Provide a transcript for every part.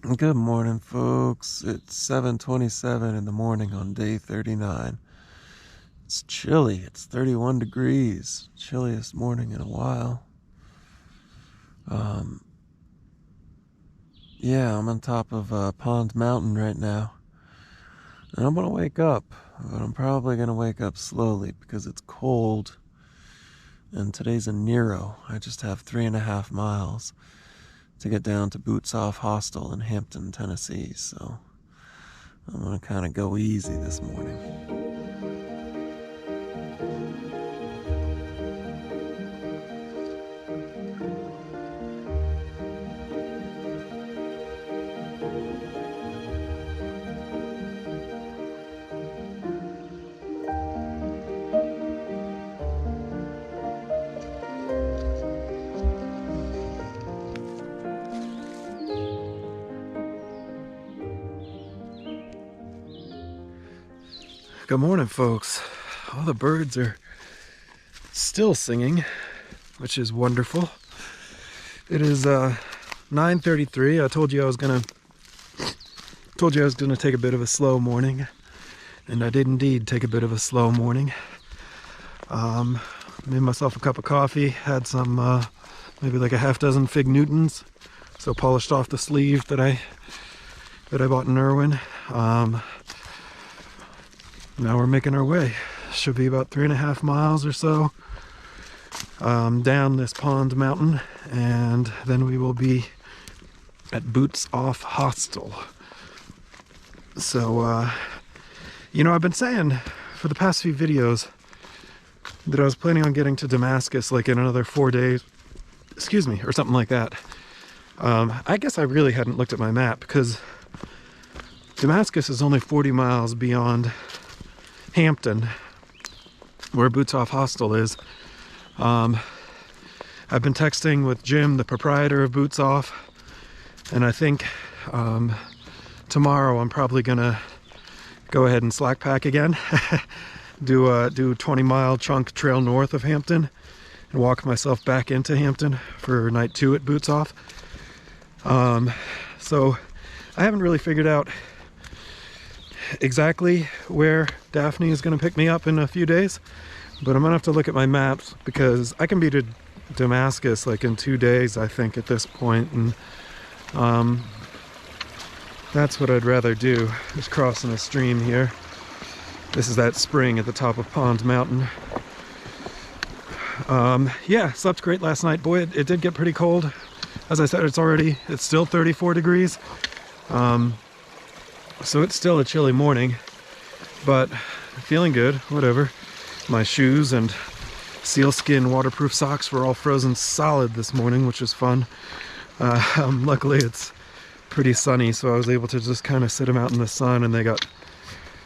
Good morning, folks. It's 7:27 in the morning on day 39. It's chilly. It's 31 degrees. Chilliest morning in a while. Yeah, I'm on top of Pond Mountain right now. And I'm gonna wake up, but I'm probably gonna wake up slowly because it's cold. And today's a Nero. I just have 3.5 miles to get down to Boots Off Hostel in Hampton, Tennessee. So I'm gonna kind of go easy this morning. Good morning, folks. All the birds are still singing, which is wonderful. It is 9:33. I told you I was gonna take a bit of a slow morning, and I did indeed take a bit of a slow morning. Made myself a cup of coffee, had some maybe like a half dozen Fig Newtons, so polished off the sleeve that I bought in Irwin. Now we're making our way. Should be about 3.5 miles or so down this Pond Mountain, and then we will be at Boots Off Hostel. So, I've been saying for the past few videos that I was planning on getting to Damascus like in another 4 days, or something like that. I guess I really hadn't looked at my map because Damascus is only 40 miles beyond Hampton, where Boots Off Hostel is. I've been texting with Jim, the proprietor of Boots Off, and I think tomorrow I'm probably gonna go ahead and slack pack again. do a 20-mile chunk trail north of Hampton and walk myself back into Hampton for night 2 at Boots Off. So I haven't really figured out exactly where Daphne is going to pick me up in a few days, but I'm gonna have to look at my maps because I can be to Damascus like in 2 days, I think, at this point, and that's what I'd rather do, is crossing a stream here. This is that spring at the top of Pond Mountain. Yeah, slept great last night. Boy, it did get pretty cold. As I said, it's still 34 degrees. So it's still a chilly morning, but feeling good, whatever. My shoes and sealskin waterproof socks were all frozen solid this morning, which was fun. Luckily it's pretty sunny, so I was able to just kind of sit them out in the sun and they got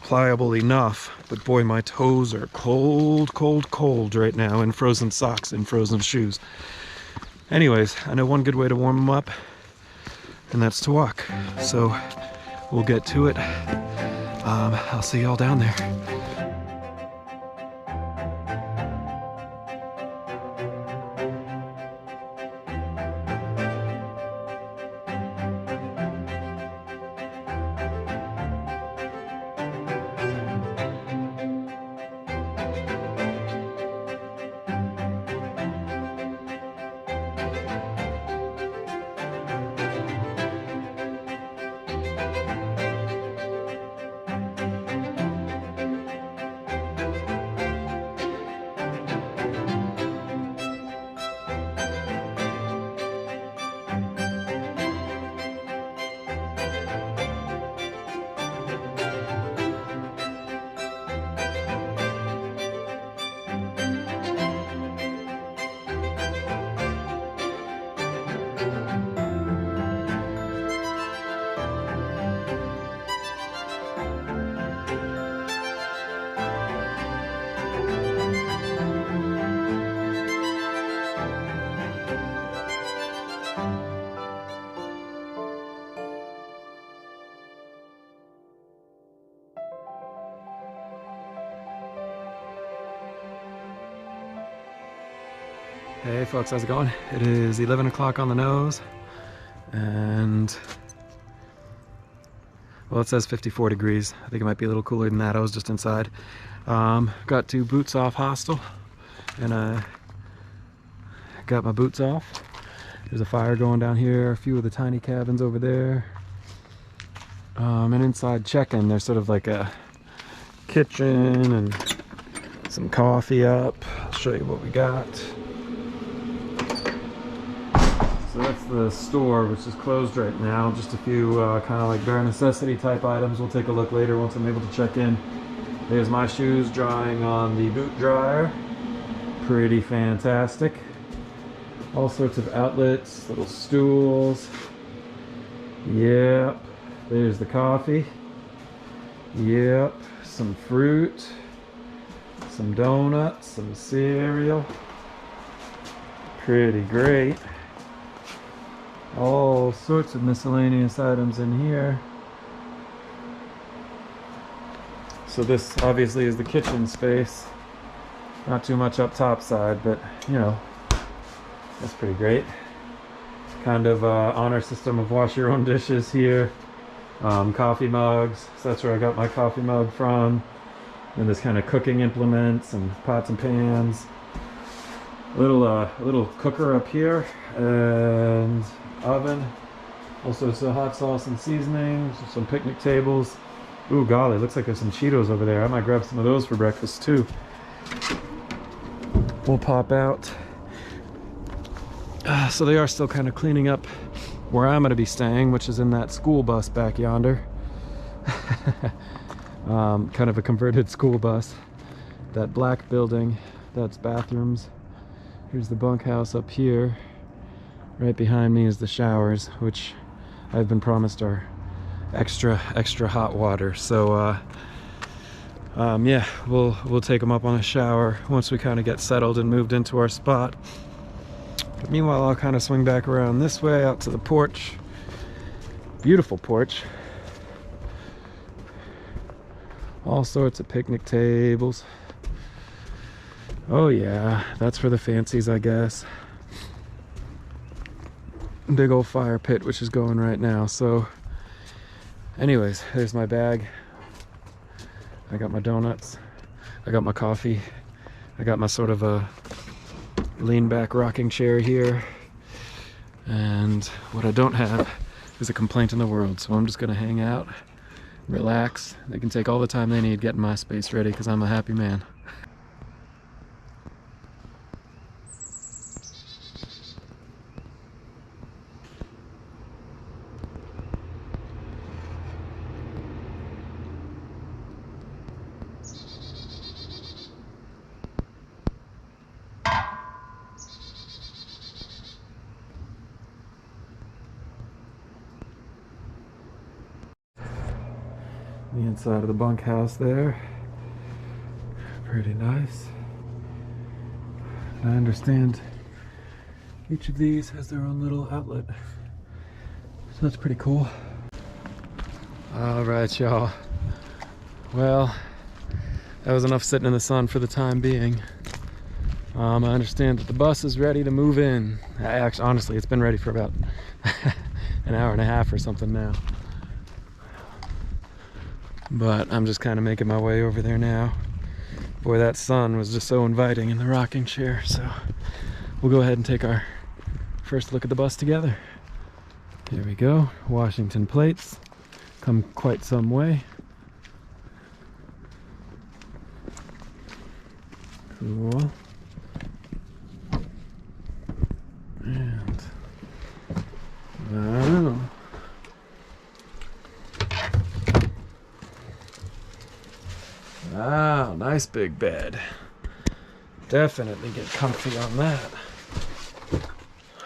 pliable enough. But boy, my toes are cold, cold, cold right now in frozen socks and frozen shoes. Anyways, I know one good way to warm them up, and that's to walk. So we'll get to it. I'll see y'all down there. Hey folks, how's it going? It is 11 o'clock on the nose, and Well, it says 54 degrees. I think it might be a little cooler than that. I was just inside. Got to Boots Off Hostel, and I got my boots off. There's a fire going down here, a few of the tiny cabins over there. And inside check-in, there's sort of like a kitchen and some coffee up. I'll show you what we got. So that's the store, which is closed right now. Just a few kind of like bare necessity type items. We'll take a look later once I'm able to check in. There's my shoes drying on the boot dryer. Pretty fantastic. All sorts of outlets, little stools. Yep. There's the coffee. Yep. Some fruit. Some donuts. Some cereal. Pretty great. All sorts of miscellaneous items in here. So this obviously is the kitchen space. Not too much up top side, but you know, that's pretty great. Kind of honor system of wash your own dishes here. Coffee mugs, so that's where I got my coffee mug from. And this kind of cooking implements and pots and pans. A little cooker up here and oven. Also some hot sauce and seasonings, some picnic tables. Ooh, golly, looks like there's some Cheetos over there. I might grab some of those for breakfast too. We'll pop out. So they are still kind of cleaning up where I'm going to be staying, which is in that school bus back yonder. Kind of a converted school bus. That black building, that's bathrooms. Here's the bunkhouse up here. Right behind me is the showers, which I've been promised are extra hot water. So yeah, we'll take them up on a shower once we kind of get settled and moved into our spot. But meanwhile, I'll kind of swing back around this way out to the porch. Beautiful porch. All sorts of picnic tables. Oh yeah, that's for the fancies, I guess. Big old fire pit, which is going right now. So anyways, there's my bag. I got my donuts. I got my coffee. I got my sort of a lean back rocking chair here. And what I don't have is a complaint in the world. So I'm just gonna hang out, relax. They can take all the time they need getting my space ready because I'm a happy man. The inside of the bunkhouse there, pretty nice. I understand each of these has their own little outlet, so that's pretty cool. All right, y'all. Well, that was enough sitting in the sun for the time being. I understand that the bus is ready to move in. Actually, honestly, it's been ready for about an hour and a half or something now. But I'm just kind of making my way over there now. Boy, that sun was just so inviting in the rocking chair. So we'll go ahead and take our first look at the bus together. Here we go. Washington plates. Come quite some way. Cool. And wow. Wow, nice big bed. Definitely get comfy on that.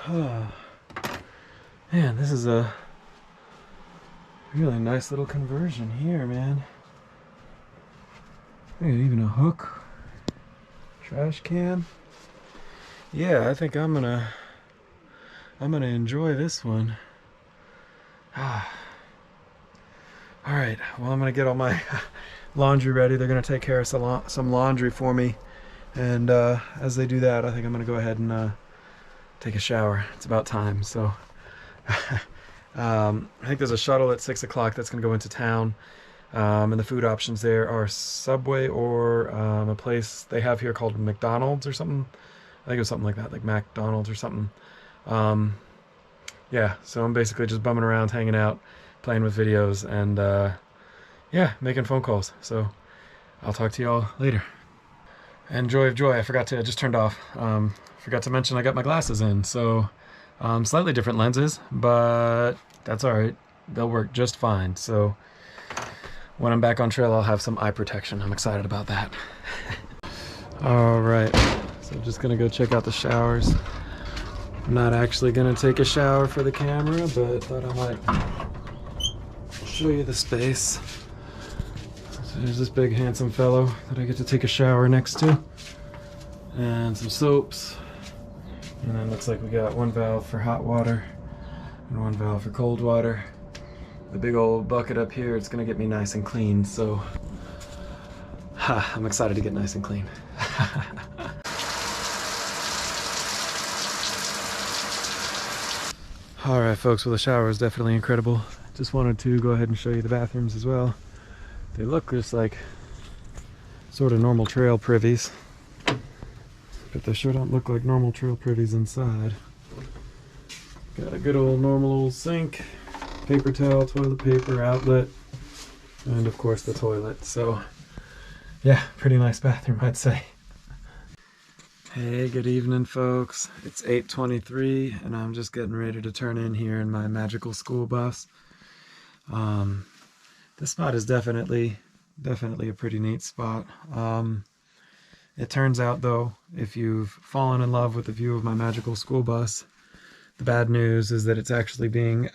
Oh, man, this is a really nice little conversion here, man. Even a hook, trash can. Yeah, I think I'm gonna enjoy this one. All right, well, I'm gonna get all my laundry ready. They're gonna take care of some laundry for me, and as they do that, I think I'm gonna go ahead and take a shower. It's about time. So I think there's a shuttle at 6 o'clock that's going to go into town. And the food options there are Subway or a place they have here called McDonald's or something. I think it was something like that, like McDonald's or something. Yeah, so I'm basically just bumming around, hanging out, playing with videos, and yeah, making phone calls. So I'll talk to y'all later. And joy of joy, I just turned off. Forgot to mention I got my glasses in, so slightly different lenses, but that's all right. They'll work just fine. So when I'm back on trail, I'll have some eye protection. I'm excited about that. All right, so just gonna go check out the showers. I'm not actually gonna take a shower for the camera, but thought I might show you the space. So there's this big handsome fellow that I get to take a shower next to, and some soaps, and then looks like we got one valve for hot water and one valve for cold water. The big old bucket up here, it's gonna get me nice and clean, so I'm excited to get nice and clean. Alright folks, well the shower is definitely incredible. Just wanted to go ahead and show you the bathrooms as well. They look just like sort of normal trail privies, but they sure don't look like normal trail privies inside. Got a good old normal old sink, paper towel, toilet paper, outlet, and of course the toilet. So yeah, pretty nice bathroom, I'd say. Hey, good evening folks. It's 8:23 and I'm just getting ready to turn in here in my magical school bus. This spot is definitely a pretty neat spot. It turns out though, if you've fallen in love with the view of my magical school bus, the bad news is that it's actually being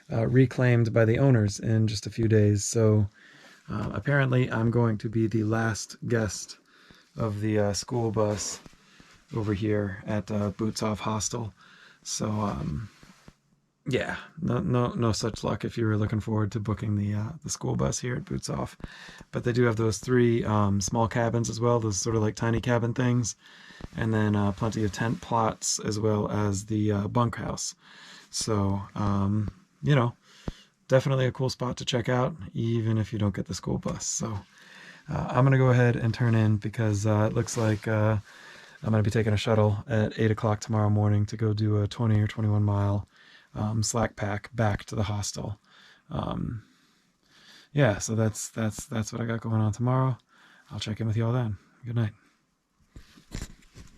reclaimed by the owners in just a few days. So apparently I'm going to be the last guest of the school bus over here at Boots Off Hostel. So yeah, no such luck if you were looking forward to booking the school bus here at Boots Off. But they do have those 3 small cabins as well, those sort of like tiny cabin things, and then plenty of tent plots as well as the bunkhouse. So you know, definitely a cool spot to check out even if you don't get the school bus. So I'm gonna go ahead and turn in because it looks like I'm gonna be taking a shuttle at 8 o'clock tomorrow morning to go do a 20 or 21 mile slack pack back to the hostel. Yeah, so that's what I got going on tomorrow. I'll check in with y'all then. Good night.